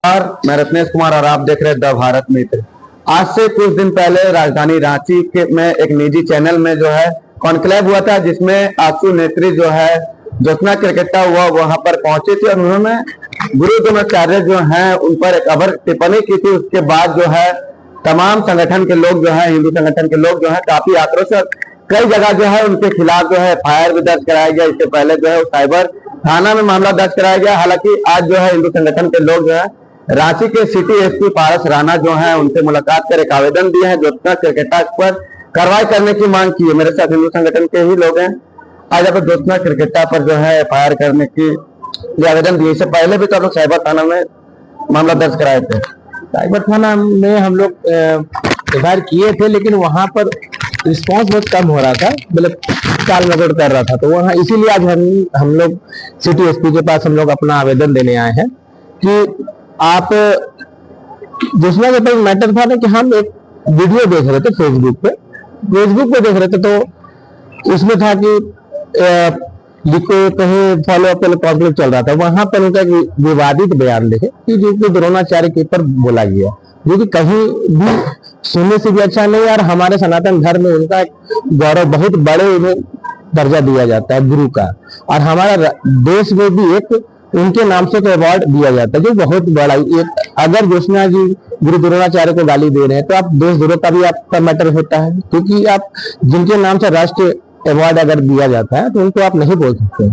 और मैं रत्नेश कुमार और आप देख रहे हैं द भारत मित्र। आज से कुछ दिन पहले राजधानी रांची के में एक निजी चैनल में जो है कॉन्क्लेव हुआ था, जिसमें आशु नेत्री जो है ज्योत्सना क्रिकेटा हुआ वहां पर पहुंची थी और उन्होंने गुरु द्रोणाचार्य जो हैं उन पर एक अभर टिप्पणी की थी। उसके बाद जो है तमाम संगठन के लोग जो है, हिंदू संगठन के लोग जो है काफी आक्रोश, कई जगह जो है उनके खिलाफ जो है एफआईआर भी दर्ज कराया गया। इससे पहले जो है साइबर थाना में मामला दर्ज कराया गया। हालांकि आज जो है हिंदू संगठन के लोग जो है रांची के सिटी एसपी पारस राणा जो है उनसे मुलाकात कर एक आवेदन दिए हैं, ज्योत्सना क्रिकेटा पर कार्रवाई करने की मांग की है। मेरे साथ हिंदू संगठन के ही लोग हैं। आज आप ज्योत्सना क्रिकेटा पर जो है एफआईआर करने की आवेदन दिए। इससे पहले भी तो आप लोग साइबर थाना में मामला दर्ज कराए थे। साइबर थाना में हम लोग एफआईआर किए थे, लेकिन वहां पर रिस्पांस बहुत कम हो रहा था, मतलब चाल मदद कर रहा था। तो वहाँ इसीलिए आज हम लोग सिटी एसपी के पास हम लोग अपना आवेदन देने आए हैं कि आप ज्योत्सना के ऊपर मैटर था ना कि हम एक वीडियो देख रहे थे फेसबुक पे देख रहे थे, तो उसमें था कि लिखो कहीं फॉलो अप कॉन्फ्लिक्ट चल रहा था। वहां पर उनका विवादित बयान देखे कि जो द्रोणाचार्य के ऊपर बोला गया, जो कि कहीं भी सुनने से भी अच्छा नहीं। और हमारे सनातन धर्म में उनका गौरव बहुत बड़े दर्जा दिया जाता है गुरु का, और हमारा देश में भी एक उनके नाम से तो अवार्ड दिया जाता है जो बहुत बड़ा। एक अगर ज्योत्सना जी गुरु द्रोणाचार्य को गाली दे रहे हैं तो आप देशद्रोह का भी आपका मैटर होता है, क्योंकि आप जिनके नाम से राष्ट्रीय अवार्ड अगर दिया जाता है तो उनको आप नहीं बोल सकते।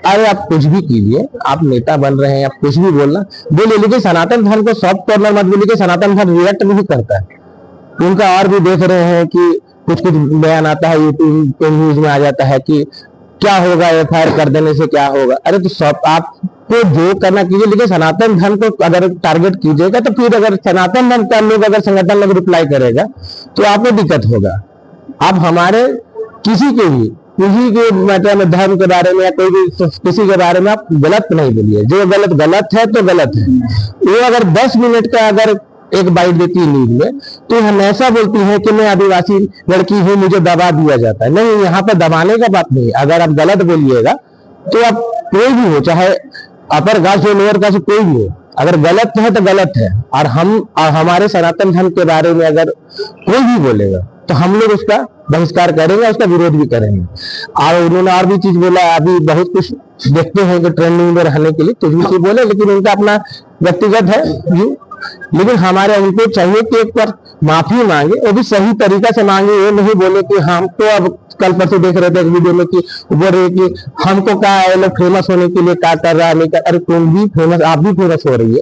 अरे आप कुछ भी कीजिए, आप नेता बन रहे हैं, आप कुछ भी बोलिए, लेकिन सनातन धर्म को सॉफ्ट कॉर्नर मत बोलिए। सनातन धर्म रिएक्ट नहीं करता है। उनका और भी देख रहे हैं कि कुछ बयान आता है, यूट्यूब पे न्यूज में आ जाता है कि क्या होगा एफआईआर कर देने से, क्या होगा। अरे तो सब आपको जो करना कीजिए, लेकिन सनातन धर्म को अगर टारगेट कीजिएगा तो फिर अगर सनातन धर्म का लोग अगर संगठन लोग रिप्लाई करेगा तो आपको दिक्कत होगा। आप हमारे किसी के मैटर में, धर्म के बारे में या कोई भी किसी के बारे में आप गलत नहीं बोलिए। जो गलत है तो गलत है। वो अगर 10 मिनट का अगर एक बाइट देती है न्यूज में, तो हम ऐसा बोलती हैं कि मैं आदिवासी लड़की हूं, मुझे दबा दिया जाता है। नहीं, यहाँ पर दबाने का बात नहीं। अगर आप गलत बोलिएगा तो आप कोई भी हो, चाहे अपर कास्ट हो, लोअर कास्ट, कोई भी हो, अगर गलत है तो गलत है। और हमारे सनातन धर्म के बारे में अगर कोई भी बोलेगा तो हम लोग उसका बहिष्कार करेंगे, उसका विरोध भी करेंगे। और उन्होंने और भी चीज बोला, अभी बहुत कुछ देखते हैं कि ट्रेंडिंग में रहने के लिए कुछ भी चीज बोले, लेकिन उनका अपना व्यक्तिगत है व्यू। लेकिन हमारे उनको चाहिए कि एक बार माफी मांगे, वो भी सही तरीका से मांगे। ये नहीं बोले कि हम तो अब कल परसों देख रहे थे एक वीडियो में कि बोल रहे कि हमको क्या है, लोग फेमस होने के लिए क्या कर रहा है, नहीं कर। अरे तुम भी फेमस, आप भी फेमस हो रही है।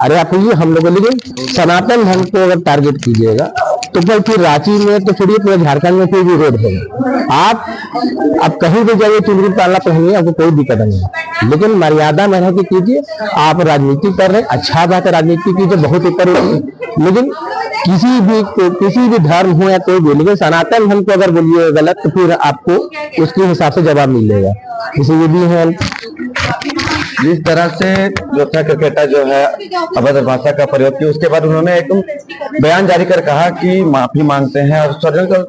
अरे आप ये हम लोग, लेकिन सनातन धर्म को अगर टारगेट कीजिएगा तो फिर रांची में तो छोड़िए, पूरे झारखंड में फिर विरोध होगा। आप कहीं भी जाइए, चुनरी पालना पहनिए, आपको कोई दिक्कत नहीं है, लेकिन मर्यादा में रह के कीजिए। आप राजनीति कर रहे हैं, अच्छा बात है, राजनीति कीजिए, बहुत ऊपर, लेकिन किसी भी धर्म हो या कोई भी, लेकिन सनातन धर्म को अगर बोलिए गलत तो फिर आपको उसके हिसाब से जवाब मिलेगा। इसे ये भी है। जिस तरह से ज्योत्सना क्रिकेटा जो है अभद्र भाषा का प्रयोग किया, उसके बाद उन्होंने एक बयान जारी कर कहा कि माफी मांगते हैं, और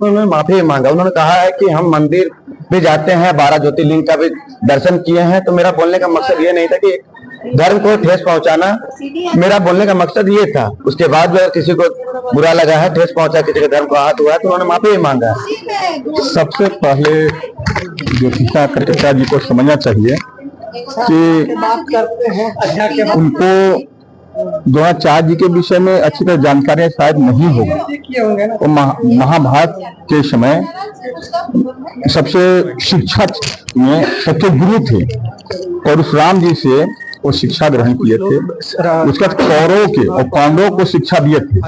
उन्होंने माफी मांगा। उन्होंने कहा है कि हम मंदिर भी जाते हैं, 12 ज्योतिर्लिंग का भी दर्शन किए हैं। तो मेरा बोलने का मकसद ये नहीं था कि धर्म को ठेस पहुंचाना, मेरा बोलने का मकसद ये था। उसके बाद जो किसी को बुरा लगा है, ठेस पहुंचा, किसी के धर्म को आहत हुआ है, तो उन्होंने माफी मांगा। सबसे पहले ज्योत्सना क्रिकेटा जी को समझना चाहिए कि उनको द्रोणाचार्य जी के विषय में अच्छी तरह जानकारी शायद नहीं होगा। वो महाभारत के समय सबसे शिक्षा में सबसे गुरु थे, और उस राम जी से वो शिक्षा ग्रहण किए थे। उसके बाद कौरवों के और पांडवों को शिक्षा दिए थे।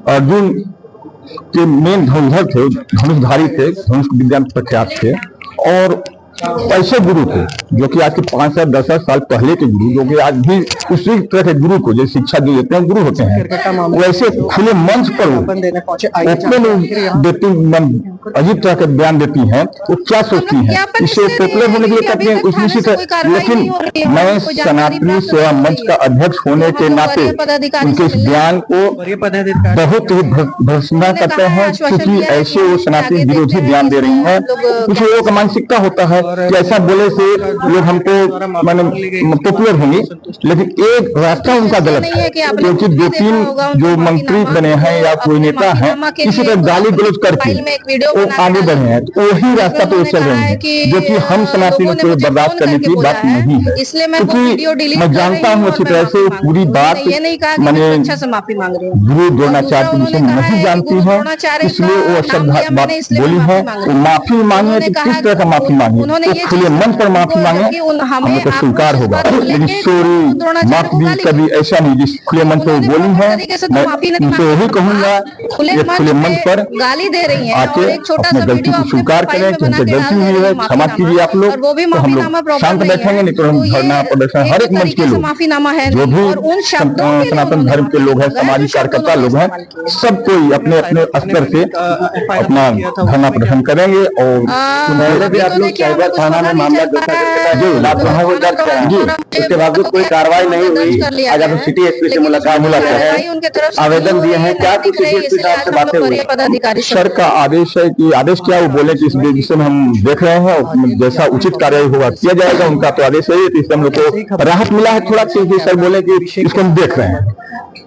अर्जुन के मेन धनुर्धर थे, धनुषधारी थे, धनुष विद्या में प्रख्यात थे, और ऐसे गुरु थे जो कि आज के 5 साल 10 साल पहले के गुरु, जो कि आज भी उसी तरह के गुरु को जो शिक्षा दी जाते हैं गुरु होते हैं, वैसे खुले मंच पर ओपन अजीब तरह के बयान देती हैं, वो क्या सोचती हैं? इसे पॉपुलर होने के लिए करती हैं, कुछ निश्चित है। लेकिन मैं सनातनी सेवा मंच का अध्यक्ष होने के नाते उनके इस बयान को बहुत ही भर्त्सना करते हैं, क्योंकि ऐसे वो सनातनी विरोधी बयान दे रही हैं। कुछ लोगों का मानसिकता होता है कि ऐसा बोले से लोग हमको माने पॉपुलर होंगे, लेकिन एक रास्ता उनका गलत है, क्योंकि 2-3 जो मंत्री बने हैं या कोई नेता है, किसी तरह गाली गलौज करके वो आगे बढ़े हैं, तो वही रास्ता पे चल रहे हैं, जो कि हम सनातनियों को बर्दाश्त करने की बात नहीं है। क्योंकि मैं जानता हूँ अच्छी तरह से पूरी बात, मैंने गुरु द्रोणाचार्य के विषय में नहीं जानती है, इसलिए वो अशुद्ध बात बोली है। वो माफी मांगे तो किस तरह का माफी मांगे, तो खुले मन पर माफी मांगे, हमें तो स्वीकार होगा। लेकिन चोरी माफी कभी ऐसा नहीं, जिस खुले मन पर बोली है, मैं उनसे वही कहूंगा ये खुले मन पर गाली दे रही है आके अपनी गलती को स्वीकार करें कि उनसे गलती हुई है, क्षमा कीजिए आप लोग, तो हम लोग शांत बैठेंगे। नहीं तो हम धरना प्रदर्शन, हर एक मंच के लोग जो भी सनातन धर्म के लोग हैं, सामाजिक कार्यकर्ता लोग हैं, सब कोई अपने अपने स्तर से अपना धरना प्रदर्शन करेंगे। और आप लोग साइबर थाना में मामला उसके बावजूद कोई कार्रवाई नहीं हुई। आज आप सिटी एसपी से मुलाकात है, आवेदन दिए हैं, क्या कुछ एसपी साहब से बातें हुई? सर का आदेश है कि आदेश क्या वो बोले कि इस विषय में हम देख रहे हैं और जैसा उचित कार्रवाई होगा किया जाएगा। उनका तो आदेश है, तो इससे हम लोग को राहत मिला है थोड़ा, क्योंकि सर बोले कि इसको हम देख रहे हैं।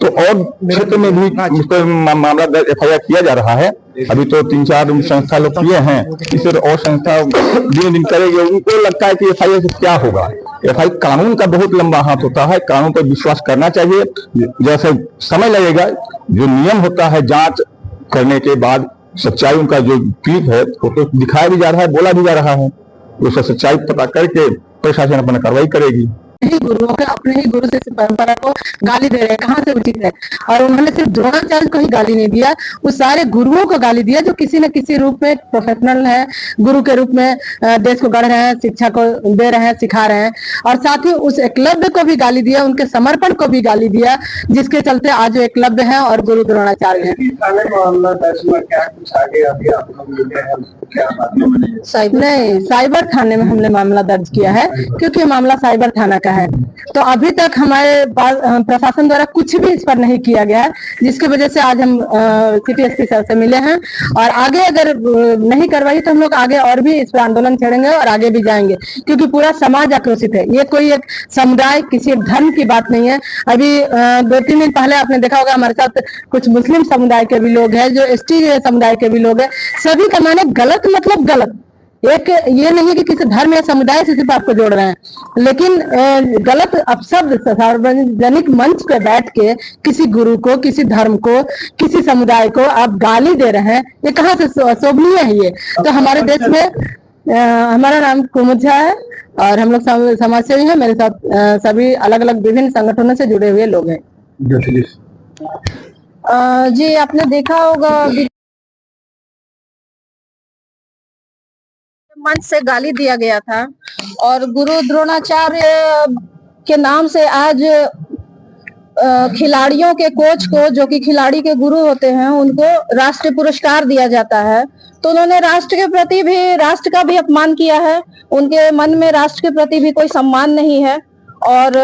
तो और क्षेत्र में भी इस पर मामला दर्ज FIR किया जा रहा है। अभी तो 3-4 संस्था लोग किए हैं, इसे और संस्था दिन दिन करेगी। उनको लगता है कि FIR से क्या होगा। FIR कानून का बहुत लंबा हाथ होता है, कानून पर विश्वास करना चाहिए। जैसे समय लगेगा, जो नियम होता है जांच करने के बाद सच्चाई उनका जो क्लिप है फोटो दिखाया भी जा रहा है, बोला भी जा रहा है, उसका सच्चाई पता करके प्रशासन अपना कार्रवाई करेगी। गुरुओं के अपने ही गुरु से परंपरा को गाली दे रहे हैं, कहाँ से उचित है? और उन्होंने सिर्फ द्रोणाचार्य को ही गाली नहीं दिया, उस सारे गुरुओं को गाली दिया जो किसी न किसी रूप में प्रोफेशनल है, गुरु के रूप में देश को गढ़ रहे हैं, शिक्षा को दे रहे हैं, सिखा रहे हैं। और साथ ही उस एकलव्य को भी गाली दिया, उनके समर्पण को भी गाली दिया, जिसके चलते आज वो एकलव्य है और गुरु द्रोणाचार्य है। नहीं, साइबर थाने में हमने मामला दर्ज किया है, क्योंकि मामला साइबर थाना का है। तो अभी तक हमारे प्रशासन द्वारा कुछ भी इस पर नहीं किया गया है, जिसकी वजह से आज हम सिटी एसपी सर से मिले हैं। और आगे अगर नहीं करवाई तो हम लोग आगे और भी इस पर आंदोलन छेड़ेंगे और आगे भी जाएंगे, क्योंकि पूरा समाज आक्रोशित है। ये कोई एक समुदाय, किसी एक धर्म की बात नहीं है। अभी 2-3 दिन पहले आपने देखा होगा, हमारे साथ कुछ मुस्लिम समुदाय के भी लोग हैं, जो ST समुदाय के भी लोग हैं। सभी का माने गलत मतलब गलत, एक ये नहीं है कि किसी धर्म या समुदाय से सिर्फ आपको जोड़ रहे हैं, लेकिन गलत अपशब्द सार्वजनिक मंच पे बैठ के किसी गुरु को, किसी धर्म को, किसी समुदाय को आप गाली दे रहे हैं, ये कहाँ से शोभनीय है? ये तो हमारे देश में हमारा नाम कुमुद झा है और हम लोग समाज सेवी हैं। मेरे साथ सभी अलग अलग विभिन्न संगठनों से जुड़े हुए लोग हैं। जी, आपने देखा होगा मंच से गाली दिया गया था और गुरु द्रोणाचार्य के नाम से आज खिलाड़ियों के कोच को, जो कि खिलाड़ी के गुरु होते हैं, उनको राष्ट्रीय पुरस्कार दिया जाता है। तो उन्होंने राष्ट्र के प्रति भी, राष्ट्र का भी अपमान किया है। उनके मन में राष्ट्र के प्रति भी कोई सम्मान नहीं है। और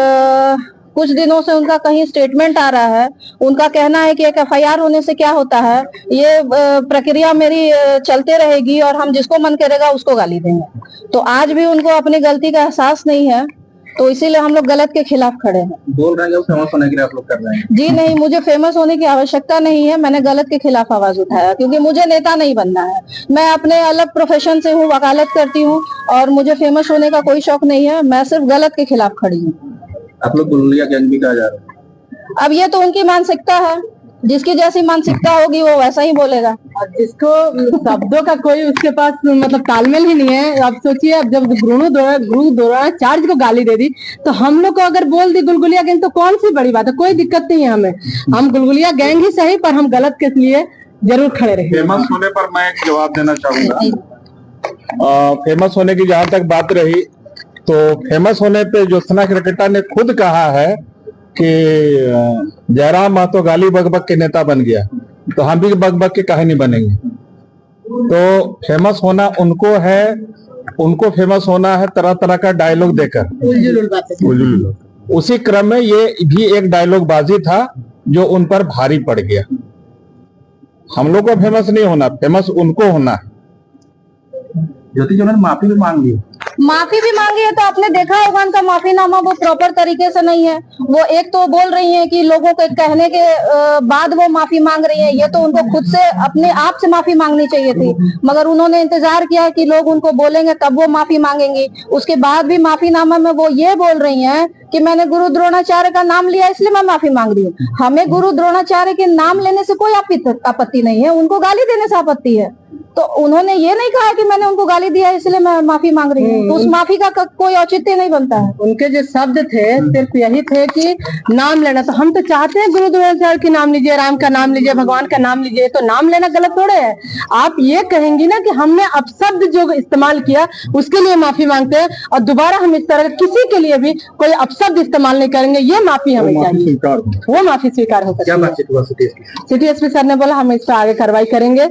कुछ दिनों से उनका कहीं स्टेटमेंट आ रहा है, उनका कहना है कि एक FIR होने से क्या होता है, ये प्रक्रिया मेरी चलते रहेगी और हम जिसको मन करेगा उसको गाली देंगे। तो आज भी उनको अपनी गलती का एहसास नहीं है, तो इसीलिए हम लोग गलत के खिलाफ खड़े हैं। बोल रहे हैं फेमस होने के लिए आप लोग कर रहे हैं? जी नहीं, मुझे फेमस होने की आवश्यकता नहीं है। मैंने गलत के खिलाफ आवाज उठाया, क्योंकि मुझे नेता नहीं बनना है। मैं अपने अलग प्रोफेशन से हूँ, वकालत करती हूँ और मुझे फेमस होने का कोई शौक नहीं है। मैं सिर्फ गलत के खिलाफ खड़ी हूँ। आप लोग गुलगुलिया गैंग भी कहा जा रहा है। अब ये तो उनकी मानसिकता है, जिसकी जैसी मानसिकता होगी वो वैसा ही बोलेगा। जिसको शब्दों का कोई उसके पास मतलब तालमेल ही नहीं है। अब सोचिए, अब जब गुरु द्रोणाचार्य को गाली दे दी, तो हम लोग को अगर बोल दी गुलगुलिया गैंग, तो कौन सी बड़ी बात है? कोई दिक्कत नहीं है हमें। हम गुलगुलिया गैंग ही सही, पर हम गलत के लिए जरूर खड़े रहेंगे। फेमस होने पर मैं एक जवाब देना चाहूंगा। फेमस होने की जहां तक बात रही, तो फेमस होने पे ज्योत्सना क्रिकेटर ने खुद कहा है कि जयराम महतो गाली बक बक के नेता बन गया, तो हम भी बक बक के काहे नहीं बनेंगे। तो फेमस होना उनको फेमस होना है तरह तरह का डायलॉग देकर। उसी क्रम में ये भी एक डायलॉग बाजी था जो उन पर भारी पड़ गया। हम लोग को फेमस नहीं होना, फेमस उनको होना है। ज्योति जी ने माफी भी मांग ली, माफी भी मांगी है, तो आपने देखा होगा उनका माफीनामा वो प्रॉपर तरीके से नहीं है। वो एक तो बोल रही हैं कि लोगों के कहने के बाद वो माफी मांग रही हैं, ये तो उनको खुद से अपने आप से माफी मांगनी चाहिए थी, मगर उन्होंने इंतजार किया कि लोग उनको बोलेंगे तब वो माफी मांगेंगी। उसके बाद भी माफीनामा में वो ये बोल रही हैं कि मैंने गुरु द्रोणाचार्य का नाम लिया इसलिए मैं माफी मांग रही हूँ। हमें गुरु द्रोणाचार्य के नाम लेने से कोई आपत्ति नहीं है, उनको गाली देने से आपत्ति है। तो उन्होंने ये नहीं कहा कि मैंने उनको गाली दिया इसलिए मैं माफी मांग रही हूँ, तो उस माफी का कोई औचित्य नहीं बनता है। उनके जो शब्द थे सिर्फ यही थे कि नाम लेना, तो हम तो चाहते हैं गुरु द्रोणाचार्य के नाम लीजिए, राम का नाम लीजिए, भगवान का नाम लीजिए, तो नाम लेना गलत थोड़े है। आप ये कहेंगी ना कि हमने अपशब्द जो इस्तेमाल किया उसके लिए माफी मांगते हैं, और दोबारा हम इस तरह किसी के लिए भी कोई अपशब्द इस्तेमाल नहीं करेंगे, ये माफी हमें चाहिए, वो माफी स्वीकार हो सकती है। सिटी एसपी सर ने बोला हम इस पर आगे कार्रवाई करेंगे,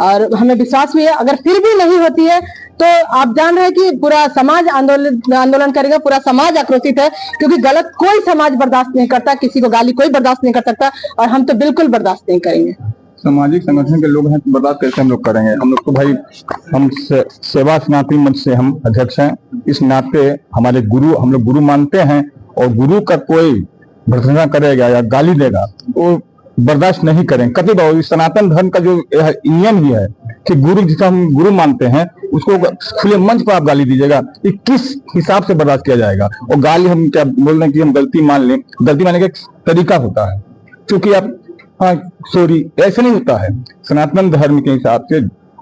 और हमें विश्वास भी है अगर फिर भी नहीं होती है तो आप जान रहे हैं कि पूरा समाज आंदोलन करेगा, पूरा समाज आक्रोशित है, क्योंकि गलत कोई समाज बर्दाश्त नहीं करता, किसी को गाली कोई बर्दाश्त नहीं कर सकता, और हम तो बिल्कुल बर्दाश्त नहीं करेंगे। सामाजिक संगठन के लोग हैं तो बर्दाश्त कैसे हम लोग करेंगे? हम लोग तो भाई सेवा सनातनी मंच से हम अध्यक्ष हैं, इस नाते हमारे गुरु हम लोग गुरु मानते हैं, और गुरु का कोई भर्त्सना करेगा या गाली देगा वो बर्दाश्त नहीं करें कभी। इस सनातन धर्म का जो नियम ही है कि गुरु जिसका हम गुरु मानते हैं उसको खुले मंच पर आप गाली दीजिएगा, ये किस हिसाब से बर्दाश्त किया जाएगा? और गाली हम क्या बोल रहे हैं कि हम गलती मान लें, गलती मानने का एक तरीका होता है, क्योंकि आप हाँ सॉरी ऐसे नहीं होता है। सनातन धर्म के हिसाब से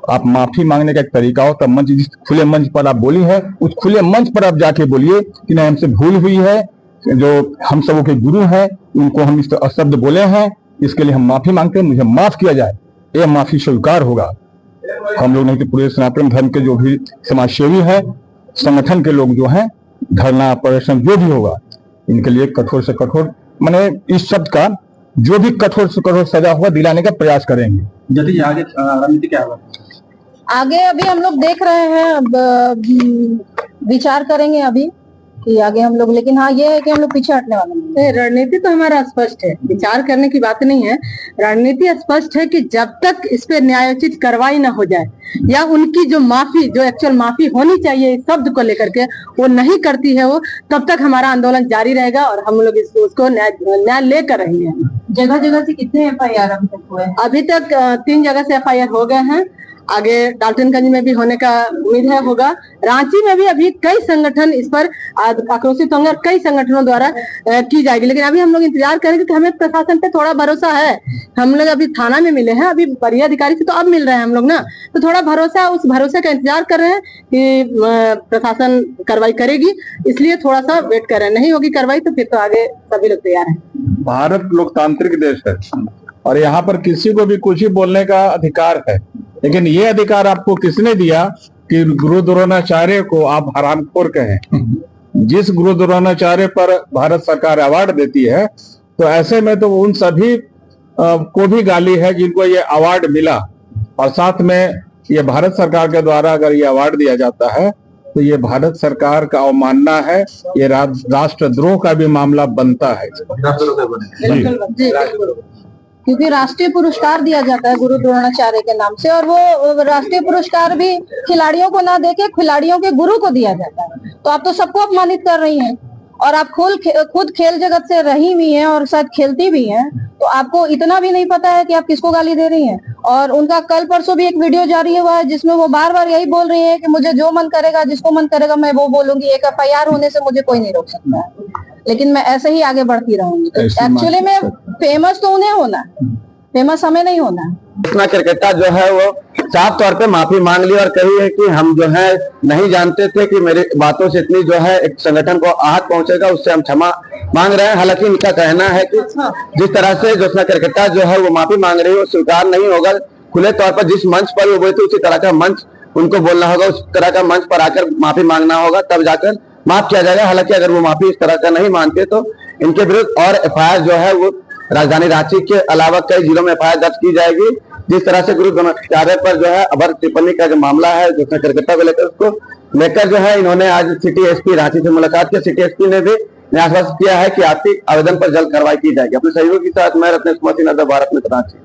आप माफी मांगने का एक तरीका होता है। मंच जिस खुले मंच पर आप बोली है उस खुले मंच पर आप जाके बोलिए कि नहीं हमसे भूल हुई है, जो हम सबों के गुरु हैं उनको हम इस शब्द बोले हैं, इसके लिए हम माफी मांगते हैं, मुझे माफ किया जाए, यह माफी स्वीकार होगा। हम लोग नहीं तो पूरे सनातन धर्म के जो भी समाज सेवी है, संगठन के लोग जो हैं, धरना प्रदर्शन जो भी होगा इनके लिए कठोर से कठोर माने इस शब्द का जो भी कठोर से कठोर सजा होगा दिलाने का प्रयास करेंगे। यदि आगे रणनीति क्या होगा? आगे अभी हम लोग देख रहे हैं, अब विचार करेंगे अभी कि आगे हम लोग, लेकिन हाँ ये है कि हम लोग पीछे हटने वाले नहीं। रणनीति तो हमारा स्पष्ट है, विचार करने की बात नहीं है। रणनीति स्पष्ट है कि जब तक इस पे न्यायोचित कार्रवाई ना हो जाए, या उनकी जो माफी, जो एक्चुअल माफी होनी चाहिए इस शब्द को लेकर के, वो नहीं करती है वो, तब तक हमारा आंदोलन जारी रहेगा, और हम लोग उसको न्याय लेकर रहेंगे। जगह जगह से कितने FIR अभी तक हुए? अभी तक 3 जगह से FIR हो गए हैं, आगे डाल्टनगंज में भी होने का उम्मीद है होगा। रांची में भी अभी कई संगठन इस पर आक्रोशित होंगे और कई संगठनों द्वारा की जाएगी, लेकिन अभी हम लोग इंतजार करेंगे कि हमें प्रशासन पे थोड़ा भरोसा है। हम लोग अभी थाना में मिले हैं, अभी वरीय अधिकारी से तो अब मिल रहे हैं हम लोग ना, तो थोड़ा भरोसा, उस भरोसे का इंतजार कर रहे हैं कि प्रशासन कार्रवाई करेगी, इसलिए थोड़ा सा वेट कर रहे हैं। नहीं होगी कार्रवाई तो फिर तो आगे सभी लोग तैयार हैं। भारत लोकतांत्रिक देश है और यहाँ पर किसी को भी कुछ ही बोलने का अधिकार है, लेकिन ये अधिकार आपको किसने दिया कि गुरु द्रोणाचार्य को आप हरामखोर कहें? जिस गुरु द्रोणाचार्य पर भारत सरकार अवार्ड देती है, तो ऐसे में तो उन सभी को भी गाली है जिनको ये अवार्ड मिला, और साथ में ये भारत सरकार के द्वारा अगर ये अवार्ड दिया जाता है तो ये भारत सरकार का अवमानना है, ये राष्ट्रद्रोह का भी मामला बनता है। क्योंकि राष्ट्रीय पुरस्कार दिया जाता है गुरु द्रोणाचार्य के नाम से, और वो राष्ट्रीय पुरस्कार भी खिलाड़ियों को ना देके खिलाड़ियों के गुरु को दिया जाता है। तो आप तो सबको अपमानित कर रही हैं, और आप खुद खेल जगत से रही हुई हैं और शायद खेलती भी हैं, तो आपको इतना भी नहीं पता है कि आप किसको गाली दे रही हैं। और उनका कल परसों भी एक वीडियो जारी हुआ है जिसमें वो बार बार यही बोल रही है कि मुझे जो मन करेगा, जिसको मन करेगा मैं वो बोलूंगी, एक FIR होने से मुझे कोई नहीं रोक सकता है, लेकिन मैं ऐसे ही आगे बढ़ती रहूंगी। तो एक्चुअली में फेमस तो उन्हें होना है, फेमस हमें नहीं होना है। इतना क्रिकेटर जो है वो साफ तौर पे माफी मांग ली और कही है कि हम जो है नहीं जानते थे कि मेरी बातों से इतनी जो है एक संगठन को आहत पहुंचेगा, उससे हम क्षमा मांग रहे हैं। हालांकि इनका कहना है कि जिस तरह से ज्योत्सना क्रिकेटर जो है वो माफी मांग रही है वो स्वीकार नहीं होगा। खुले तौर पर जिस मंच पर वो बोली थी उसी तरह का मंच उनको बोलना होगा, उस तरह का मंच पर आकर माफी मांगना होगा, तब जाकर माफ किया जाएगा। हालांकि अगर वो माफी इस तरह का नहीं मानते तो इनके विरुद्ध और FIR जो है वो राजधानी रांची के अलावा कई जिलों में FIR दर्ज की जाएगी, जिस तरह से गुरु द्रोणाचार्य पर जो है अभद्र टिप्पणी का जो मामला है जो कार्यकर्ता को लेकर उसको लेकर जो है इन्होंने आज सिटी एसपी रांची से मुलाकात की। सिटी एसपी ने भी आश्वासन किया है कि आपसी आवेदन पर जल्द कार्रवाई की जाएगी। अपने सहयोगी के साथ मैं रत्नेश कुमार सिन्हा, भारत मित्र, रांची।